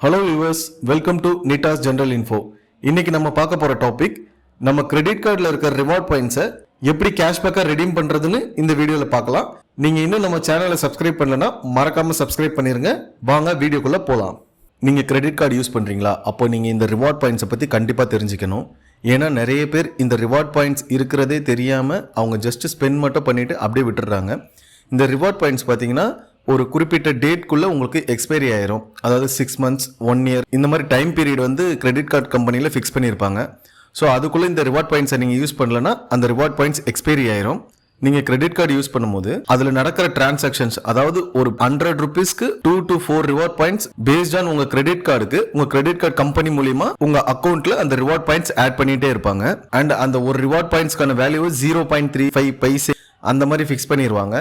Hello viewers, welcome to Nita's General Info. இன்னைக்கு நம்ம பார்க்க போற டாபிக் நம்ம கிரெடிட் கார்டுல இருக்க ரிவார்ட் பாயிண்ட்ஸை எப்படி கேஷ்பேக்கா ரெடீம் பண்றதுன்னு இந்த வீடியோல பார்க்கலாம். நீங்க இன்னும் நம்ம சேனலை சப்ஸ்கிரைப் பண்ணலனா மறக்காம சப்ஸ்கிரைப் பண்ணிருங்க. வாங்க வீடியோக்குள்ள போலாம். நீங்க கிரெடிட் கார்டு யூஸ் பண்றீங்களா? அப்போ நீங்க இந்த ரிவார்ட் பாயிண்ட்ஸை பத்தி கண்டிப்பா தெரிஞ்சுக்கணும். ஏன்னா நிறைய பேர் இந்த ரிவார்ட் பாயிண்ட்ஸ் இருக்கிறதே தெரியாம அவங்க ஜஸ்ட் ஸ்பெண்ட் மட்டும் பண்ணிட்டு அப்படியே விட்டுறாங்க. இந்த ரிவார்ட் பாயிண்ட்ஸ் பார்த்தீங்கன்னா ஒரு குறிப்பிட்ட டேட்குள்ளே உங்களுக்கு எக்ஸ்பைரி ஆயிரும். அதாவது 6 months 1 year இந்த மாதிரி டைம் பீரியட் வந்து கிரெடிட் கார்டு கம்பெனியில் ஃபிக்ஸ் பண்ணியிருப்பாங்க. ஸோ அதுக்குள்ளே இந்த ரிவார்ட் பாயிண்ட்ஸை நீங்கள் யூஸ் பண்ணலன்னா அந்த ரிவார்ட் பாயிண்ட்ஸ் எக்ஸ்பைரி ஆயிரும். நீங்கள் கிரெடிட் கார்டு யூஸ் பண்ணும்போது அதில் நடக்கிற டிரான்சாக்ஷன்ஸ், அதாவது ஒரு 100 rupeesக்கு 2 to 4 reward points based on உங்கள் கிரெடிட் கார்டுக்கு உங்கள் கிரெடிட் கார்டு கம்பெனி மூலியமா உங்கள் அக்கௌண்ட்டில் அந்த ரிவார்ட் பாயிண்ட்ஸ் ஆட் பண்ணிகிட்டே இருப்பாங்க. அண்ட் அந்த ஒரு ரிவார்ட் பாயிண்ட்ஸ்க்கான வேல்யூ 0.35 பைசே அந்த மாதிரி ஃபிக்ஸ் பண்ணிடுவாங்க.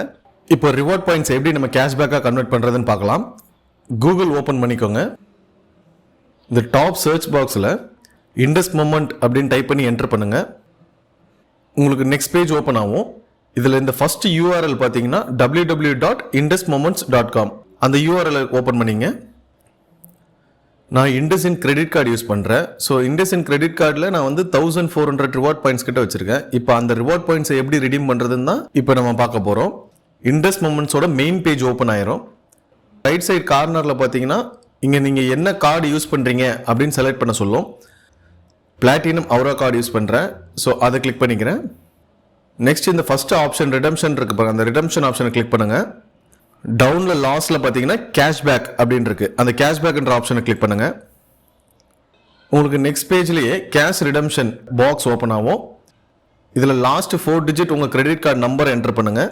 இப்போ ரிவார்ட் பாயிண்ட்ஸ் எப்படி நம்ம கேஷ்பேக்காக கன்வெர்ட் பண்ணுறதுன்னு பார்க்கலாம். கூகுள் ஓப்பன் பண்ணிக்கோங்க. இந்த டாப் சர்ச் பாக்ஸில் இண்டஸ் மொமெண்ட் அப்படின்னு டைப் பண்ணி என்டர் பண்ணுங்க. உங்களுக்கு நெக்ஸ்ட் பேஜ் ஓப்பன் ஆகும். இதில் இந்த ஃபர்ஸ்ட் URL பார்த்தீங்கன்னா www.indusmoments.com அந்த URL ஓப்பன் பண்ணிங்க. நான் இண்டஸ்இன் கிரெடிட் கார்டு யூஸ் பண்ணுறேன். ஸோ இண்டஸ்இன் கிரெடிட் கார்டில் நான் வந்து 1400 ரிவார்ட் பாயிண்ட்ஸ் கிட்ட வச்சிருக்கேன். இப்போ அந்த ரிவார்ட் பாயிண்ட்ஸை எப்படி ரிடீம் பண்ணுறதுன்னு தான் இப்போ நம்ம பார்க்க போகிறோம். இண்டஸ் மொமெண்ட்ஸோட மெயின் பேஜ் ஓப்பன் ஆயிரும். ரைட் சைட் கார்னரில் பார்த்தீங்கன்னா இங்கே நீங்கள் என்ன கார்டு யூஸ் பண்ணுறீங்க அப்படின்னு செலக்ட் பண்ண சொல்லும். பிளாட்டினம் அவுரா கார்டு யூஸ் பண்ணுறேன். ஸோ அதை கிளிக் பண்ணிக்கிறேன். நெக்ஸ்ட் இந்த ஃபர்ஸ்ட் ஆப்ஷன் ரிடம்ஷன் இருக்கு பாருங்க. அந்த ரிடம்ஷன் ஆப்ஷனை கிளிக் பண்ணுங்க. டவுனில் லாஸ்ட்டில் பார்த்தீங்கன்னா கேஷ்பேக் அப்படின்னு இருக்கு. அந்த கேஷ்பேக்ன்ற ஆப்ஷனை கிளிக் பண்ணுங்க. உங்களுக்கு நெக்ஸ்ட் பேஜ்லேயே கேஷ் ரிடம்ஷன் பாக்ஸ் ஓப்பன் ஆகும். இதில் லாஸ்ட் 4 digit உங்கள் கிரெடிட் கார்டு நம்பர் என்டர் பண்ணுங்க.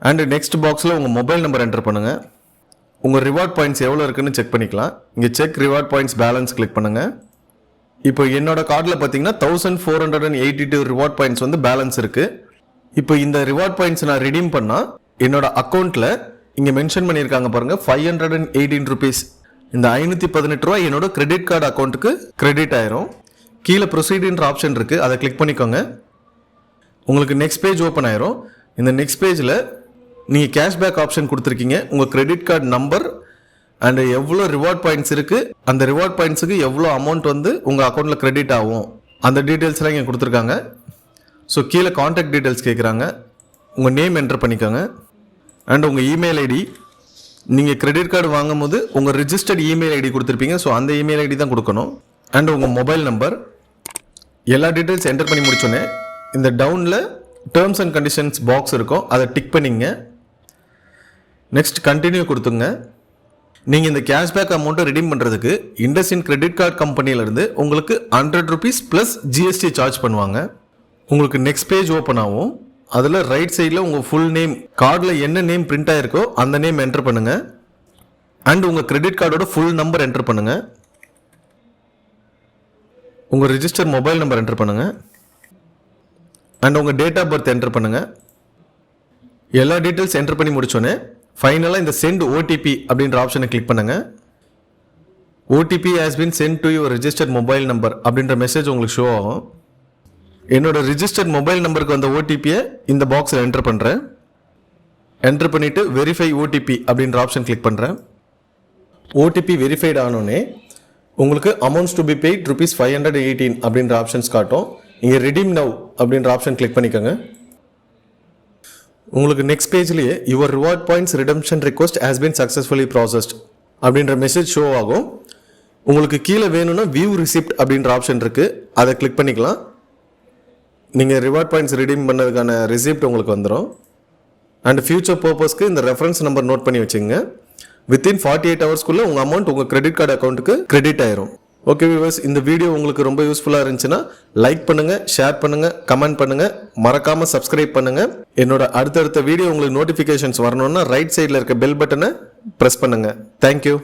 அண்ட் நெக்ஸ்ட் பாக்ஸில் உங்கள் மொபைல் நம்பர் என்டர் பண்ணுங்கள். உங்கள் ரிவார்ட் பாயிண்ட்ஸ் எவ்வளோ இருக்குன்னு செக் பண்ணிக்கலாம். இங்கே check reward points balance click பண்ணுங்கள். இப்போ என்னோட கார்டில் பார்த்தீங்கன்னா 1482 ரிவார்ட் பாயிண்ட்ஸ் வந்து பேலன்ஸ் இருக்குது. இப்போ இந்த ரிவார்ட் பாயிண்ட்ஸ் நான் ரிடீம் பண்ணால் என்னோட அக்கௌண்ட்டில் இங்கே மென்ஷன் பண்ணியிருக்காங்க பாருங்கள் 518 rupees. இந்த 518 ரூபா என்னோட கிரெடிட் கார்டு அக்கௌண்ட்டுக்கு கிரெடிட் ஆயிரும். கீழே ப்ரொசீடுன்ற ஆப்ஷன் இருக்குது, அதை கிளிக் பண்ணிக்கோங்க. உங்களுக்கு நெக்ஸ்ட் பேஜ் ஓப்பன் ஆயிரும். இந்த நெக்ஸ்ட் பேஜில் நீங்கள் கேஷ்பேக் ஆப்ஷன் கொடுத்துருக்கீங்க. உங்கள் கிரெடிட் கார்டு நம்பர் அண்ட் எவ்வளோ ரிவார்ட் பாயிண்ட்ஸ் இருக்குது, அந்த ரிவார்ட் பாயிண்ட்ஸுக்கு எவ்வளோ அமௌண்ட் வந்து உங்கள் அக்கௌண்ட்டில் கிரெடிட் ஆகும், அந்த டீட்டெயில்ஸ்லாம் இங்கே கொடுத்துருக்காங்க. ஸோ கீழே காண்டாக்ட் டீட்டெயில்ஸ் கேட்குறாங்க. உங்கள் நேம் என்டர் பண்ணிக்கோங்க. அண்ட் உங்கள் இமெயில் ஐடி, நீங்கள் கிரெடிட் கார்டு வாங்கும் போது உங்கள் ரிஜிஸ்டர்ட் இமெயில் ஐடி கொடுத்துருப்பீங்க. ஸோ அந்த இமெயில் ஐடி தான் கொடுக்கணும். அண்ட் உங்கள் மொபைல் நம்பர், எல்லா டீட்டெயில்ஸ் என்டர் பண்ணி முடிச்சோன்னே இந்த டவுனில் டேர்ம்ஸ் அண்ட் கண்டிஷன்ஸ் பாக்ஸ் இருக்கும், அதை டிக் பண்ணிங்க. நெக்ஸ்ட் கண்டினியூ கொடுத்துங்க. நீங்கள் இந்த கேஷ்பேக் அமௌண்ட்டை ரிடீம் பண்ணுறதுக்கு இண்டஸ்இன் கிரெடிட் கார்டு கம்பெனியிலேருந்து உங்களுக்கு 100 rupees ப்ளஸ் GST சார்ஜ் பண்ணுவாங்க. உங்களுக்கு நெக்ஸ்ட் பேஜ் ஓப்பன் ஆகும். அதில் ரைட் சைடில் உங்கள் ஃபுல் நேம், கார்டில் என்ன நேம் பிரிண்ட் ஆகிருக்கோ அந்த நேம் என்டர் பண்ணுங்கள். அண்ட் உங்கள் கிரெடிட் கார்டோட ஃபுல் நம்பர் என்டர் பண்ணுங்கள். உங்கள் ரிஜிஸ்டர் மொபைல் நம்பர் என்டர் பண்ணுங்கள். அண்ட் உங்கள் டேட் ஆஃப் பர்த் என்டர் பண்ணுங்கள். எல்லா டீட்டெயில்ஸ் என்டர் பண்ணி முடிச்சோன்னே ஃபைனலாக இந்த சென்ட் OTP அப்படின்ற ஆப்ஷனை கிளிக் பண்ணுங்கள். OTP has been sent to your registered mobile number அப்படின்ற மெசேஜ் உங்களுக்கு ஷோ ஆகும். என்னோட ரிஜிஸ்டர்ட் மொபைல் நம்பருக்கு வந்த OTPயை இந்த பாக்ஸில் என்டர் பண்ணுறேன். என்டர் பண்ணிவிட்டு வெரிஃபை OTP அப்படின்ற ஆப்ஷன் கிளிக் பண்ணுறேன். OTP வெரிஃபைட் ஆனோடனே உங்களுக்கு அமௌண்ட்ஸ் டு பி பெய்ட் ₹518 அப்படின்ற ஆப்ஷன்ஸ் காட்டும். இங்கே ரிடீம் நவ் அப்படின்ற ஆப்ஷன் கிளிக் பண்ணிக்கோங்க. உங்களுக்கு நெக்ஸ்ட் பேஜ்லேயே your reward points redemption request has been successfully processed அப்படின்ற மெசேஜ் ஷோ ஆகும். உங்களுக்கு கீழே வேணும்னா வியூ ரிசிப்ட் அப்படின்ற ஆப்ஷன் இருக்குது, அதை கிளிக் பண்ணிக்கலாம். நீங்கள் ரிவார்ட் பாயிண்ட்ஸ் ரிடீம் பண்ணதுக்கான ரிசிப்ட் உங்களுக்கு வந்துடும். அண்ட் ஃபியூச்சர் பர்பஸ்க்கு இந்த ரெஃபரன்ஸ் நம்பர் நோட் பண்ணி வச்சுங்க. வித்தின் 48 hours உங்கள் அமௌண்ட் உங்கள் கிரெடிட் கார்டு அக்கௌண்ட்டுக்கு கிரெடிட் ஆயிரும். ஓகே வியூவர்ஸ், இந்த வீடியோ உங்களுக்கு ரொம்ப யூஸ்ஃபுல்லாக இருந்துச்சுன்னா லைக் பண்ணுங்கள், ஷேர் பண்ணுங்கள், கமெண்ட் பண்ணுங்கள், மறக்காமல் சப்ஸ்கிரைப் பண்ணுங்கள். என்னோட அடுத்தடுத்த வீடியோ உங்களுக்கு நோட்டிஃபிகேஷன்ஸ் வரணும்னா ரைட் சைடில் இருக்க பெல் பட்டனை ப்ரெஸ் பண்ணுங்கள். தேங்க்யூ.